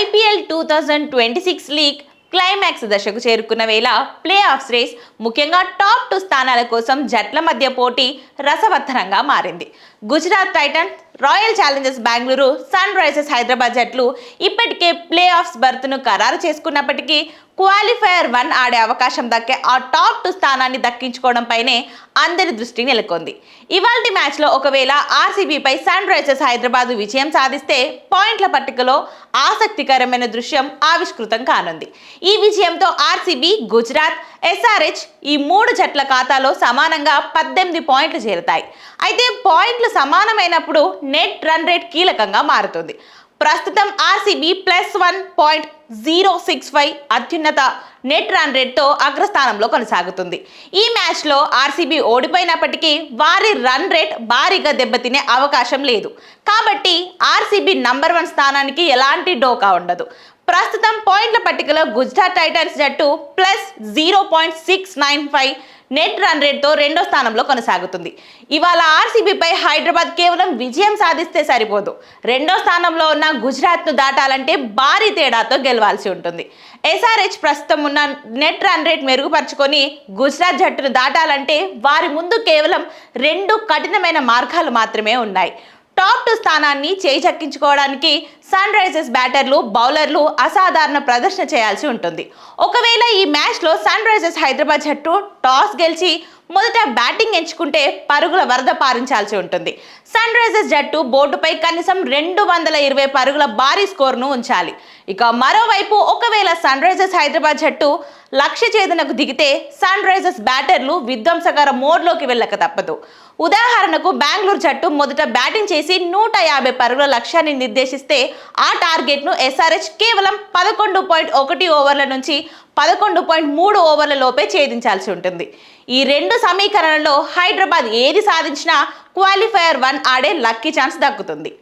IPL 2026 league climax దశకు చేరుకున్న వేళ ప్లే ఆఫ్స్ రేస్ ముఖ్యంగా టాప్ 2 స్థానాల కోసం జట్ల మధ్య పోటీ రసవత్తరంగా మారింది. Gujarat Titans, Royal Challengers Bengaluru, Sunrisers Hyderabad జట్లు ఇప్పటికే ప్లే ఆఫ్స్ బర్త్ను ఖరారు చేసుకున్నప్పటికీ క్వాలిఫైయర్ 1 ఆడే అవకాశం దక్కే ఆ టాప్ 2 స్థానాన్ని దక్కించుకోవడంపైనే అందరి దృష్టి నెలకొంది. ఇవాల్టి మ్యాచ్లో ఒకవేళ ఆర్సీబీపై సన్ రైజర్స్ హైదరాబాద్ విజయం సాధిస్తే పాయింట్ల పట్టికలో ఆసక్తికరమైన దృశ్యం ఆవిష్కృతం కానుంది. ఈ విజయంతో ఆర్సీబీ, గుజరాత్, ఎస్ఆర్హెచ్ ఈ 3 జట్ల ఖాతాలో సమానంగా 18 పాయింట్లు చేరుతాయి. అయితే పాయింట్లు సమానమైనప్పుడు నెట్ రన్ రేట్ కీలకంగా మారుతుంది. ప్రస్తుతం ఆర్సీబీ +1.065 అత్యున్నత నెట్ రన్ రేట్తో అగ్రస్థానంలో కొనసాగుతుంది. ఈ మ్యాచ్లో ఆర్సీబీ ఓడిపోయినప్పటికీ వారి రన్ రేట్ భారీగా దెబ్బతినే అవకాశం లేదు. కాబట్టి ఆర్సీబీ నంబర్ 1 స్థానానికి ఎలాంటి డోకా ఉండదు. ప్రస్తుతం పాయింట్ల పట్టికలో గుజరాత్ టైటన్స్ జట్టు +0.695 నెట్ రన్ రేట్తో 2వ స్థానంలో కొనసాగుతుంది. ఇవాళ ఆర్సీబీపై హైదరాబాద్ కేవలం విజయం సాధిస్తే సరిపోదు. 2వ స్థానంలో ఉన్న గుజరాత్ను దాటాలంటే భారీ తేడాతో గెలవాల్సి ఉంటుంది. ఎస్ఆర్హెచ్ ప్రస్తుతం ఉన్న నెట్ రన్ రేట్ మెరుగుపరుచుకొని గుజరాత్ జట్టును దాటాలంటే వారి ముందు కేవలం 2 కఠినమైన మార్గాలు మాత్రమే ఉన్నాయి. టాప్ 2 స్థానాన్ని చేజక్కించుకోవడానికి సన్ రైజర్స్ బ్యాటర్లు, బౌలర్లు అసాధారణ ప్రదర్శన చేయాల్సి ఉంటుంది. ఒకవేళ ఈ మ్యాచ్లో సన్ రైజర్స్ హైదరాబాద్ జట్టు టాస్ గెలిచి మొదట బ్యాటింగ్ ఎంచుకుంటే పరుగుల వరద పారించాల్సి ఉంటుంది. సన్ రైజర్స్ జట్టు బోర్డుపై కనీసం 220 పరుగుల భారీ స్కోర్ను ఉంచాలి. ఇక మరోవైపు ఒకవేళ సన్ రైజర్స్ హైదరాబాద్ జట్టు లక్ష్య ఛేదనకు దిగితే సన్ రైజర్స్ బ్యాటర్లు విధ్వంసకర మోడ్లోకి వెళ్ళక తప్పదు. ఉదాహరణకు బెంగళూరు జట్టు మొదట బ్యాటింగ్ చేసి 150 పరుగుల లక్ష్యాన్ని నిర్దేశిస్తే ఆ టార్గెట్ను ఎస్ఆర్హెచ్ కేవలం 11.1 ఓవర్ల నుంచి 11.3 ఓవర్ల లోపే ఛేదించాల్సి ఉంటుంది. ఈ 2 సమీకరణలో హైదరాబాద్ ఏది సాధించినా క్వాలిఫైయర్ 1 ఆడే లక్కీ ఛాన్స్ దక్కుతుంది.